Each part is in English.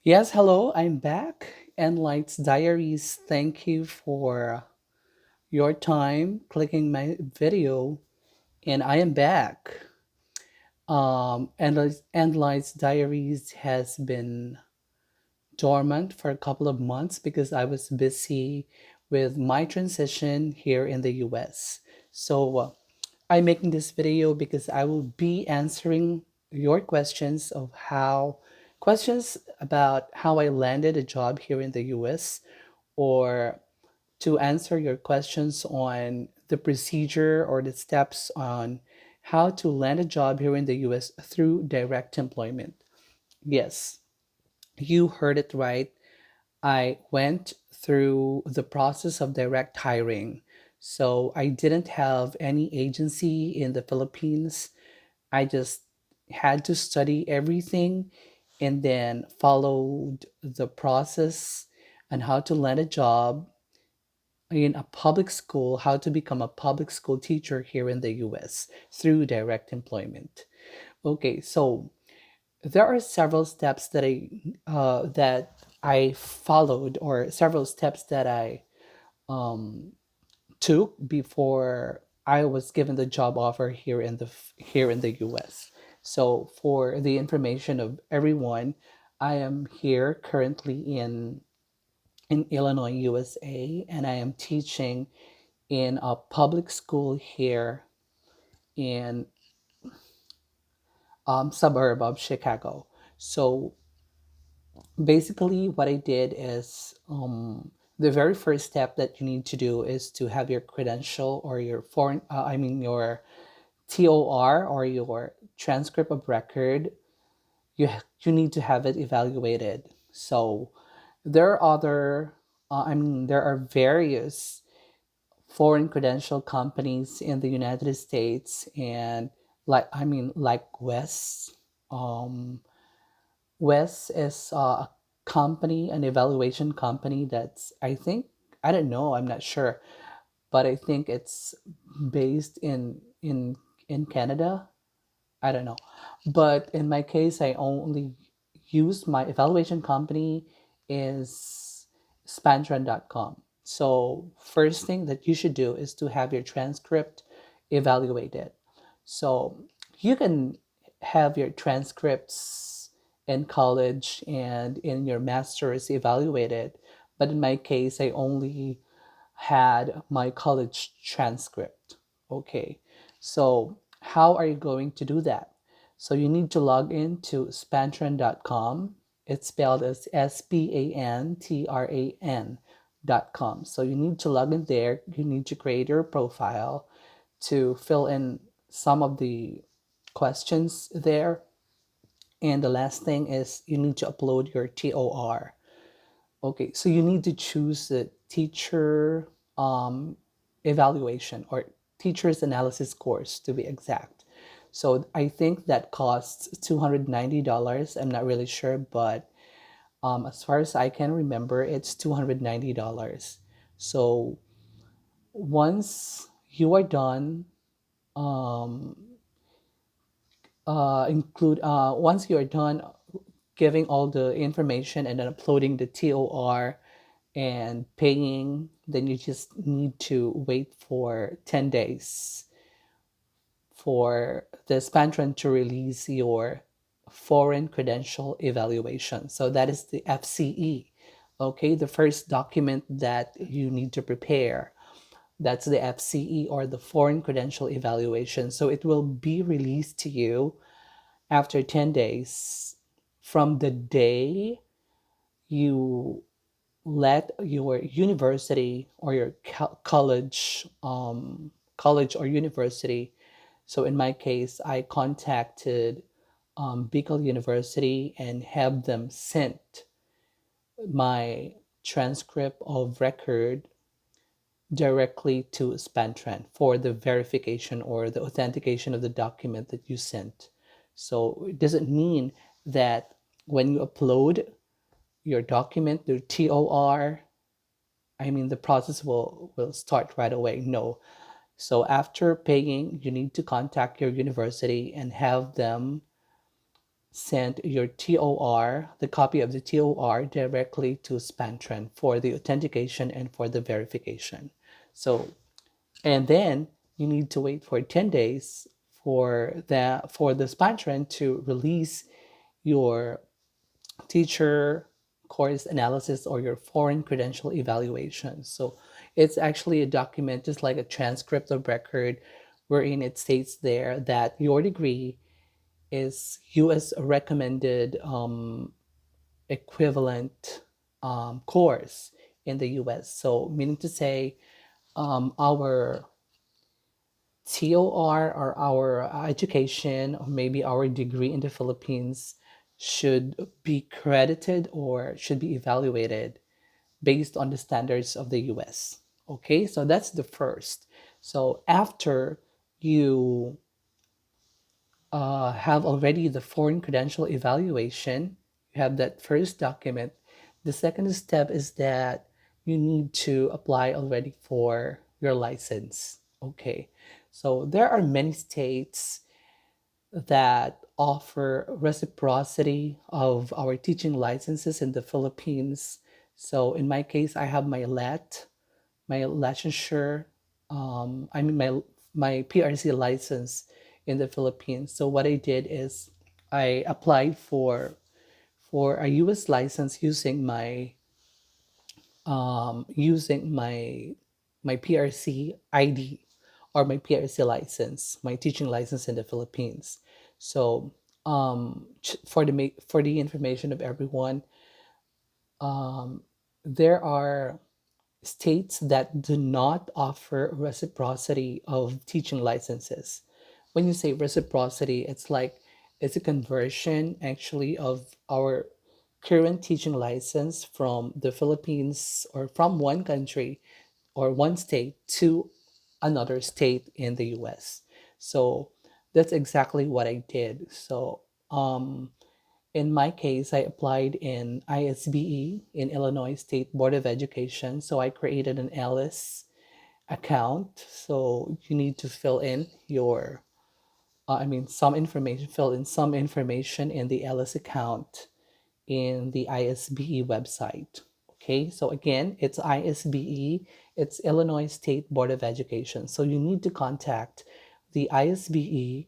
Yes, hello, I'm back. And Lights Diaries, thank you for your time clicking my video. And I am back. And Lights Diaries has been dormant for a couple of months because I was busy with my transition here in the US. So I'm making this video because I will be answering your questions about how I landed a job here in the US, or to answer your questions on the procedure or the steps on how to land a job here in the US through direct employment. Yes, you heard it right. I went through the process of direct hiring. So I didn't have any agency in the Philippines. I just had to study everything and then followed the process on how to land a job in a public school, how to become a public school teacher here in the US through direct employment. Okay, so there are several steps that I followed, or several steps that I um, took before I was given the job offer here in the US. So for the information of everyone, I am here currently in Illinois, USA, and I am teaching in a public school here in suburb of Chicago. So basically what I did is the very first step that you need to do is to have your credential, or your your TOR, or your transcript of record. You need to have it evaluated. So there are other there are various foreign credential companies in the United States, and like um Wes is a company, an evaluation company that's, I don't know, I'm not sure, but I think it's based in Canada. I don't know. But in my case, I only use my evaluation company is spantran.com. So first thing that you should do is to have your transcript evaluated. So you can have your transcripts in college and in your master's evaluated, but in my case, I only had my college transcript. Okay, so how are you going to do that? So you need to log into spantran.com. It's spelled as SPANTRAN.com. So you need to log in there. You need to create your profile to fill in some of the questions there. And the last thing is you need to upload your TOR. Okay, so you need to choose the teacher evaluation, or teacher's analysis course to be exact. So I think that costs $290. I'm not really sure, but as far as I can remember, it's $290. So once you are done, um, include once you are done giving all the information and then uploading the TOR and paying, then you just need to wait for 10 days for the Spantran to release your foreign credential evaluation. So that is the FCE. Okay, the first document that you need to prepare. That's the FCE, or the foreign credential evaluation. So it will be released to you after 10 days from the day you let your university, or your college or university. So in my case, I contacted Bicol University and have them sent my transcript of record directly to Spantran for the verification or the authentication of the document that you sent. So it doesn't mean that when you upload your document, the TOR, the process will start right away. No. So after paying, you need to contact your university and have them send your TOR, the copy of the TOR, directly to Spantran for the authentication and for the verification. So, and then you need to wait for 10 days for the Spantran to release your teacher course analysis or your foreign credential evaluation. So it's actually a document, just like a transcript of record, wherein it states there that your degree is US recommended equivalent course in the US. So, meaning to say, our TOR or our education or maybe our degree in the Philippines should be credited or should be evaluated based on the standards of the US. Okay, so that's the first. So after you have already the foreign credential evaluation, you have that first document. The second step is that you need to apply already for your license. Okay, so there are many states that offer reciprocity of our teaching licenses in the Philippines. So in my case, I have my licensure, I mean my PRC license in the Philippines. So what I did is I applied for a US license using my PRC ID or my PRC license, my teaching license in the Philippines. So for the information of everyone, there are states that do not offer reciprocity of teaching licenses. When you say reciprocity, it's a conversion actually of our current teaching license from the Philippines or from one country or one state to another state in the US. So that's exactly what I did. So in my case, I applied in ISBE in Illinois State Board of Education. So I created an Alice account. So you need to fill in fill in some information in the Alice account in the ISBE website. Okay, so again, it's ISBE, it's Illinois State Board of Education. So you need to contact the ISBE,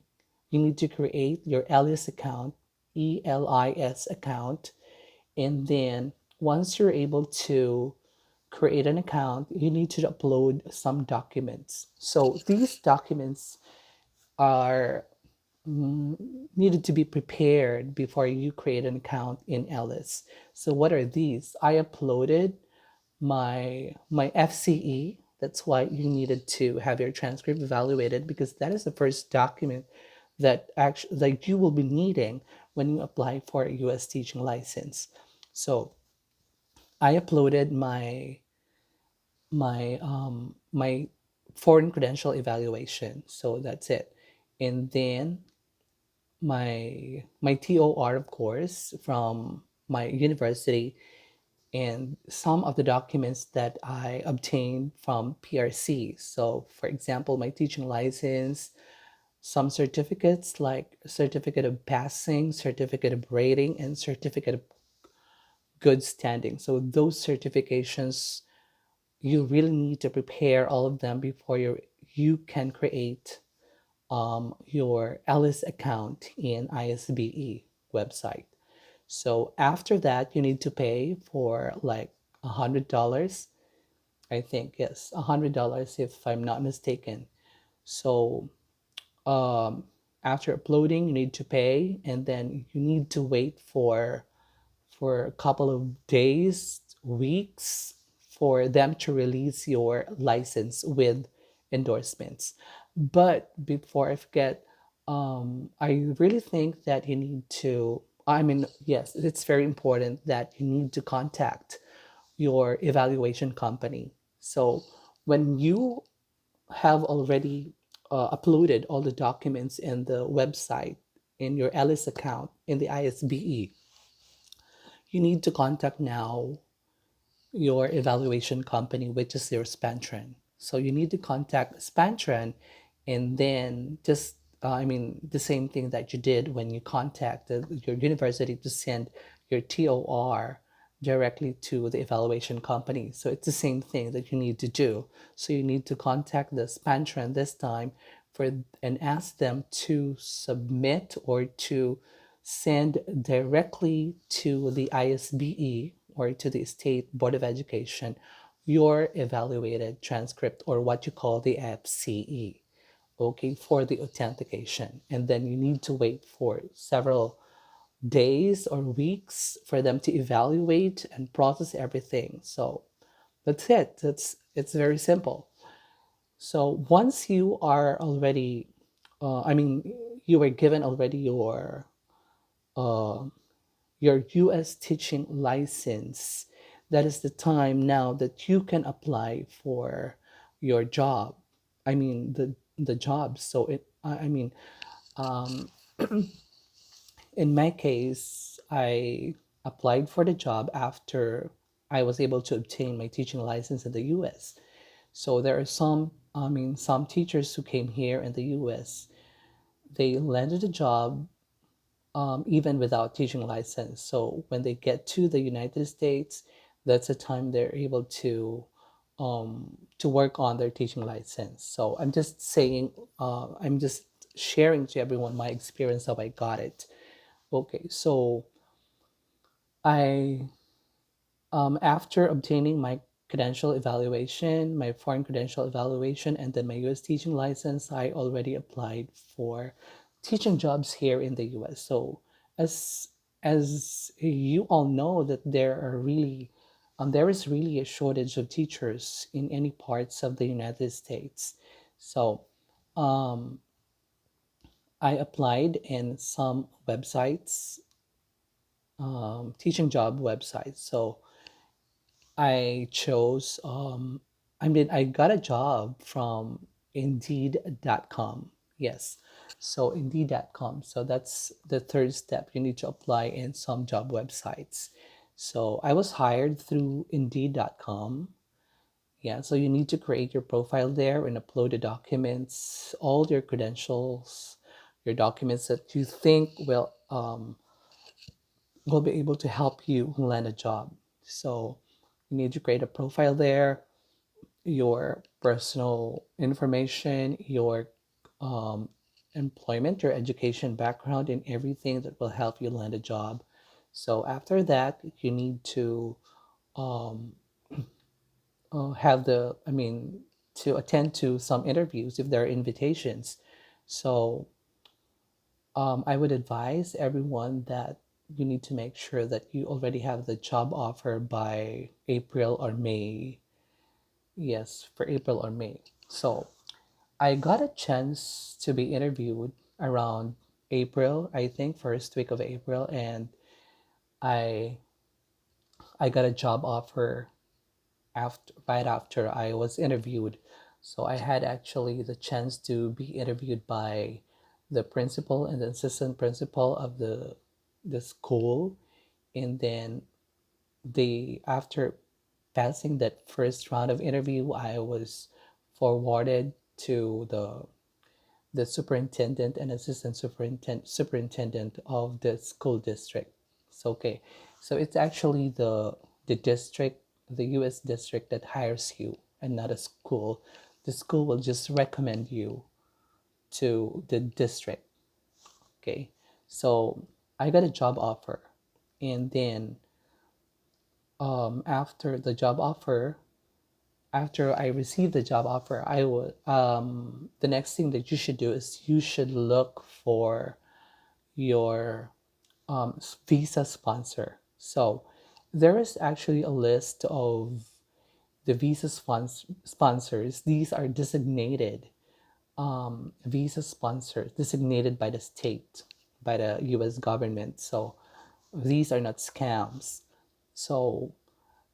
you need to create your ELIS account, ELIS account, and then once you're able to create an account, you need to upload some documents. So these documents are needed to be prepared before you create an account in Ellis. So what are these? I uploaded my FCE. That's why you needed to have your transcript evaluated because that is the first document that you will be needing when you apply for a US teaching license. So I uploaded my foreign credential evaluation. So that's it. And then my TOR, of course, from my university, and some of the documents that I obtained from PRC. So, for example, my teaching license, some certificates like certificate of passing, certificate of rating, and certificate of good standing. So, those certifications, you really need to prepare all of them before you can create your Alice account in ISBE website. So after that, you need to pay for like $100. I think yes, $100 if I'm not mistaken. So um, after uploading, you need to pay, and then you need to wait for a couple of days, weeks for them to release your license with endorsements. But before I forget, I really think that you need to, I mean, yes, it's very important that you need to contact your evaluation company. So when you have already uploaded all the documents in the website in your Alice account in the ISBE, you need to contact now your evaluation company, which is your Spantran. So you need to contact Spantran and then just I mean, the same thing that you did when you contacted your university to send your TOR directly to the evaluation company. So it's the same thing that you need to do. So you need to contact the Spantran this time for and ask them to submit or to send directly to the ISBE or to the State Board of Education your evaluated transcript, or what you call the FCE, okay, for the authentication. And then you need to wait for several days or weeks for them to evaluate and process everything. So that's it. It's very simple. So once you are already, I mean, you were given already uh, your US teaching license, that is the time now that you can apply for your job. I mean, the job. So I mean, um, in my case, I applied for the job after I was able to obtain my teaching license in the US. So there are some, I mean, some teachers who came here in the US, they landed a job even without teaching license. So when they get to the United States, that's the time they're able to work on their teaching license. So I'm just saying, I'm just sharing to everyone my experience how I got it. Okay, so I after obtaining my credential evaluation, my foreign credential evaluation, and then my US teaching license, I already applied for teaching jobs here in the US. So as as you all know that there is really a shortage of teachers in any parts of the United States. So um, I applied in some websites, teaching job websites. So I chose, I mean, I got a job from Indeed.com. Yes. So Indeed.com. So that's the third step. You need to apply in some job websites. So I was hired through Indeed.com. Yeah. So you need to create your profile there and upload the documents, all your credentials, your documents that you think will be able to help you land a job. So you need to create a profile there, your personal information, your um, employment, your education background, and everything that will help you land a job. So after that, you need to um, have I mean, to attend to some interviews if there are invitations. So I would advise everyone that you need to make sure that you already have the job offer by April or May. Yes, for April or May. So I got a chance to be interviewed around April, I think, first week of April, and I I got a job offer right after I was interviewed. So I had actually the chance to be interviewed by the principal and the assistant principal of the school, and then after passing that first round of interview, I was forwarded to the superintendent and assistant superintendent of the school district. So okay, so it's actually the district, the U.S. district that hires you, and not a school. The school will just recommend you to the district. Okay, so I got a job offer, and then after the job offer, after I received the job offer, I would the next thing that you should do is you should look for your visa sponsor. So there is actually a list of the sponsors. These are designated visa sponsors, designated by the state, by the U.S. government. So these are not scams. So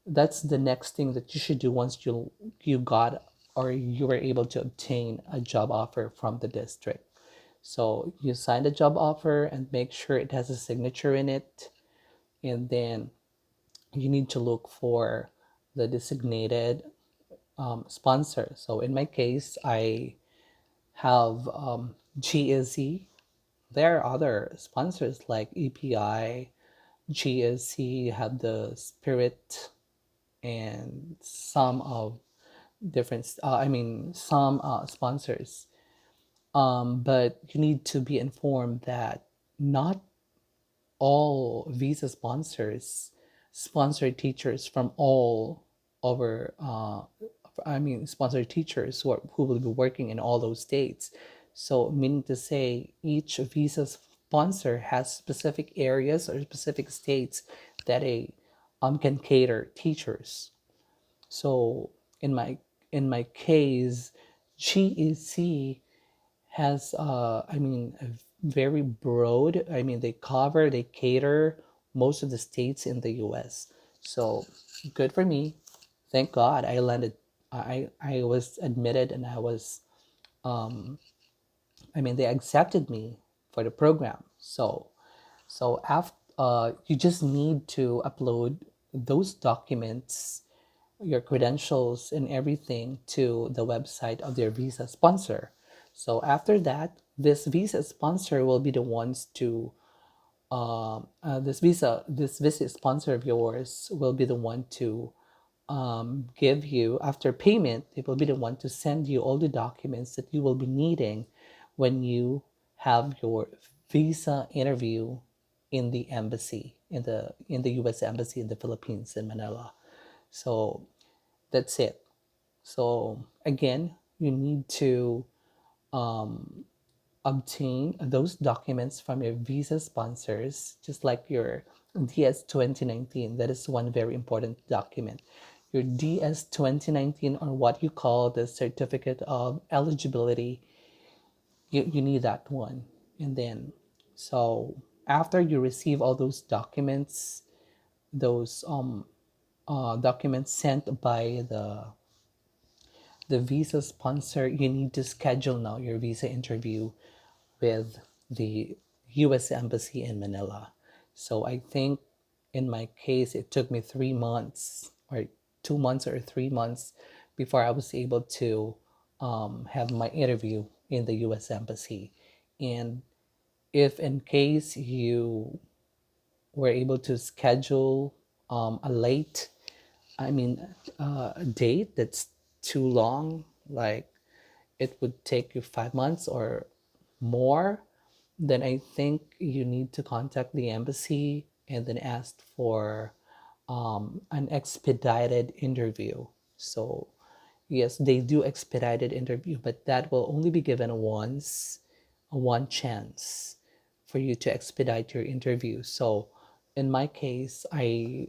that's the next thing that you should do once you got or you were able to obtain a job offer from the district. So you sign the job offer and make sure it has a signature in it, and then you need to look for the designated sponsor. So in my case, I have. GSE. There are other sponsors like EPI, GSC, have the Spirit, and some of different, some sponsors. But you need to be informed that not all visa sponsors sponsor teachers from all over sponsor teachers who will be working in all those states. So meaning to say each visa sponsor has specific areas or specific states that a can cater teachers. So in my case, GEC has a very broad. They cater most of the states in the US. So good for me. Thank God I landed. I was admitted, and they accepted me for the program. So after, you just need to upload those documents, your credentials and everything, to the website of their visa sponsor. So after that, this visa sponsor will be the ones to this visa sponsor of yours will be the one to give you, after payment, they will be the one to send you all the documents that you will be needing when you have your visa interview in the embassy, in the US embassy in the Philippines, in Manila. So that's it. So again, you need to obtain those documents from your visa sponsors, just like your DS 2019. That is one very important document. Your DS 2019, or what you call the certificate of eligibility, you need that one. And then, so after you receive all those documents, those documents sent by the visa sponsor, you need to schedule now your visa interview with the US Embassy in Manila. So I think in my case, it took me 3 months, or 2 months or 3 months, before I was able to have my interview in the US Embassy. And if in case you were able to schedule a late, I mean, a date that's too long, like it would take you 5 months or more, then I think you need to contact the embassy and then ask for an expedited interview. So, yes, they do expedited interview, but that will only be given once, one chance for you to expedite your interview. So, in my case, the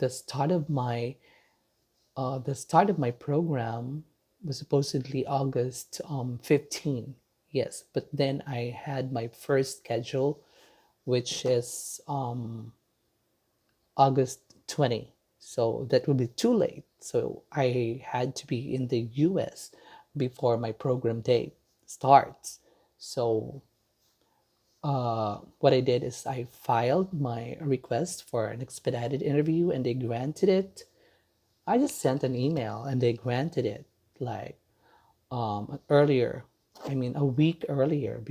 start of my program was supposedly August 15. Yes, but then I had my first schedule, which is August 20. So that would be too late. So I had to be in the US before my program date starts. So what I did is I filed my request for an expedited interview, and they granted it. I just sent an email and they granted it, like earlier. A week earlier.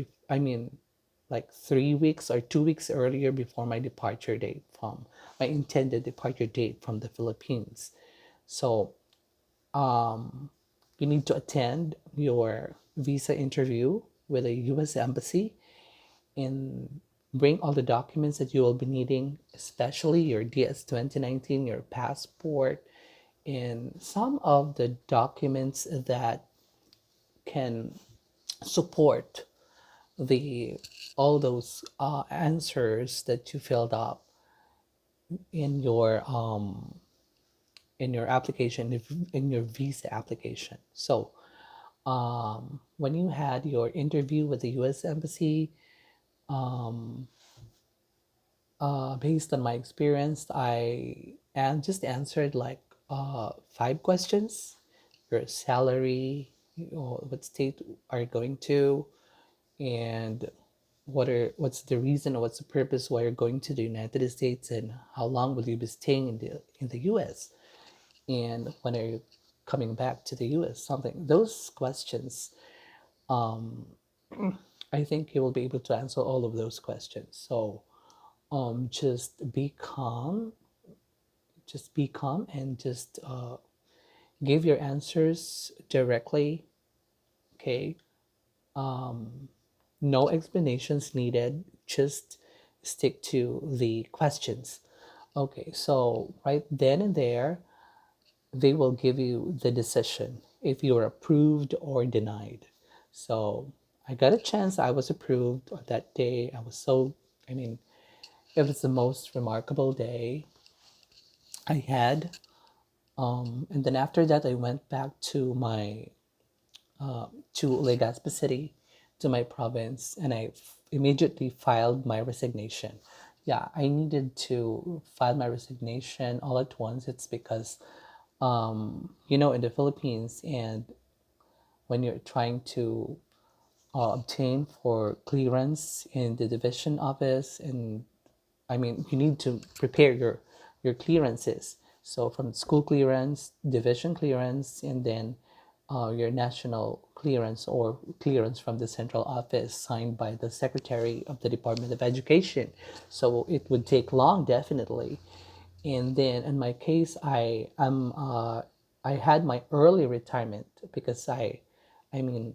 Like 3 weeks or 2 weeks earlier before my departure date from my intended departure date from the Philippines. So you need to attend your visa interview with a U.S. embassy and bring all the documents that you will be needing, especially your DS 2019, your passport, and some of the documents that can support the all those answers that you filled up in your application, in your visa application. So when you had your interview with the U.S. embassy, based on my experience, just answered like 5 questions: your salary, what state are you going to, and what's the reason or what's the purpose why you're going to the United States, and how long will you be staying in the US, and when are you coming back to the US, something, those questions I think he will be able to answer all of those questions. So just be calm, and just give your answers directly. Okay. No explanations needed. Just stick to the questions. Okay. So right then and there, they will give you the decision if you are approved or denied. So I got a chance. I was approved on that day. I was so, I mean, it was the most remarkable day I had. And then after that, I went back to my to Legazpi City, to my province, and immediately filed my resignation. Yeah, I needed to file my resignation all at once. It's because, in the Philippines, and when you're trying to obtain for clearance in the division office, and you need to prepare your clearances. So from school clearance, division clearance, and then your national clearance or clearance from the central office signed by the Secretary of the Department of Education. So it would take long, definitely. And then in my case, I had my early retirement because I mean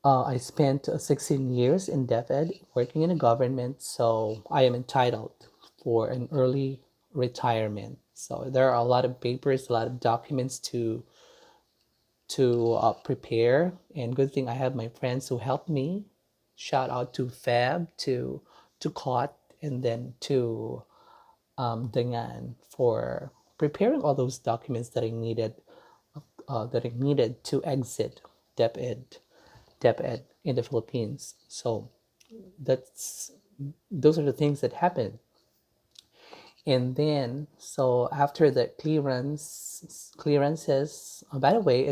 I spent 16 years in DepEd working in the government, so I am entitled for an early retirement. So there are a lot of papers, a lot of documents to prepare, and good thing I have my friends who helped me. Shout out to Fab, to Cot, and then to Dangan for preparing all those documents that I needed to exit DepEd, DepEd in the Philippines. So that's those are the things that happen. And then so after the clearances, by the way,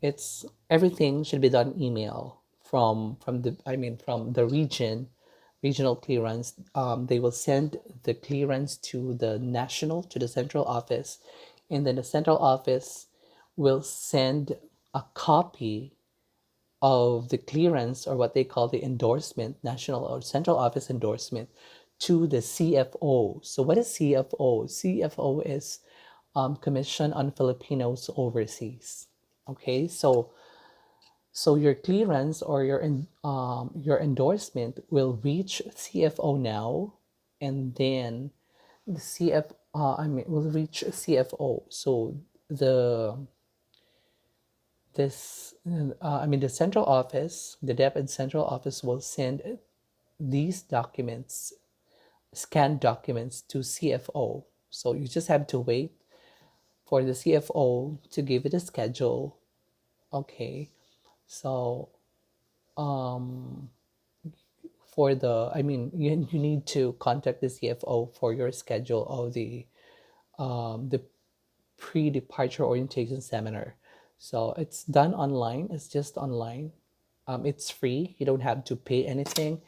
it's everything should be done email from the regional clearance. They will send the clearance to the central office, and then the central office will send a copy of the clearance, or what they call the endorsement, national or central office endorsement, to the CFO. So what is CFO? CFO is Commission on Filipinos Overseas. Okay, so your clearance or your endorsement will reach CFO now, and then the will reach CFO. So the the central office, the DepEd central office will send these documents, scanned documents, to CFO. So you just have to wait for the CFO to give it a schedule. Okay. So for the, you need to contact the CFO for your schedule of the pre-departure orientation seminar. So it's done online. It's just online. It's free. You don't have to pay anything.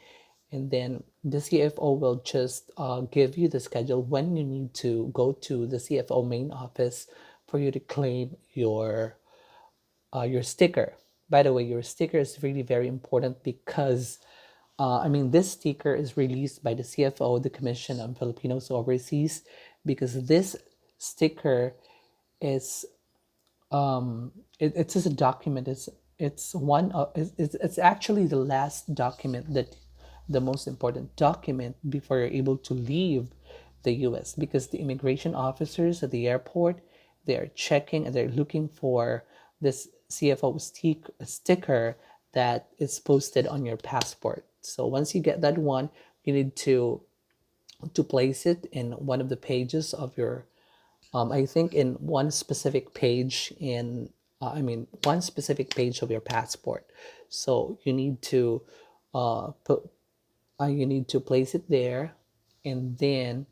And then the CFO will just give you the schedule when you need to go to the CFO main office for you to claim your sticker. By the way, your sticker is really very important because this sticker is released by the CFO, the Commission on Filipinos Overseas, because this sticker is it's just a document. It's actually the last document, that the most important document before you're able to leave the U.S., because the immigration officers at the airport, they are checking and they're looking for this CFO sticker that is posted on your passport. So once you get that one, you need to place it in one of the pages of your I think in one specific page one specific page of your passport. So you need to place it there, and then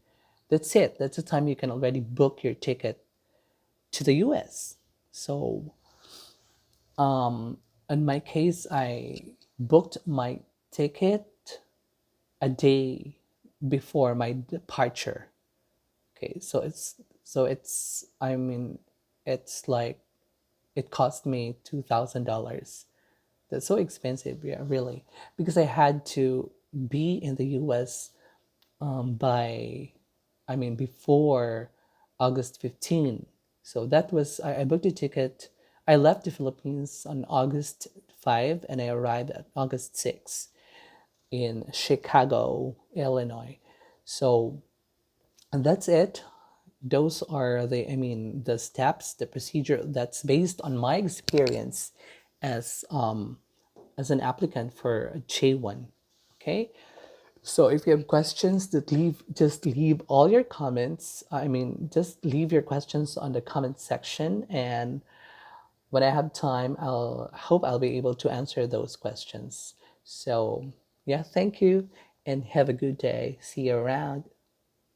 that's it. That's the time you can already book your ticket to the U.S. So in my case, I booked my ticket a day before my departure. Okay, it's like it cost me $2,000 That's so expensive, yeah, really. Because I had to be in the US by, I mean, before August 15. So that was, I booked a ticket. I left the Philippines on August 5 and I arrived at August 6 in Chicago, Illinois. So, and that's it. Those are the, I mean, the steps, the procedure that's based on my experience as as an applicant for a J1. Okay. So if you have questions, that leave just leave all your comments. I mean, just leave your questions on the comment section, and when I have time, I'll hope I'll be able to answer those questions. So yeah, thank you, and have a good day. See you around.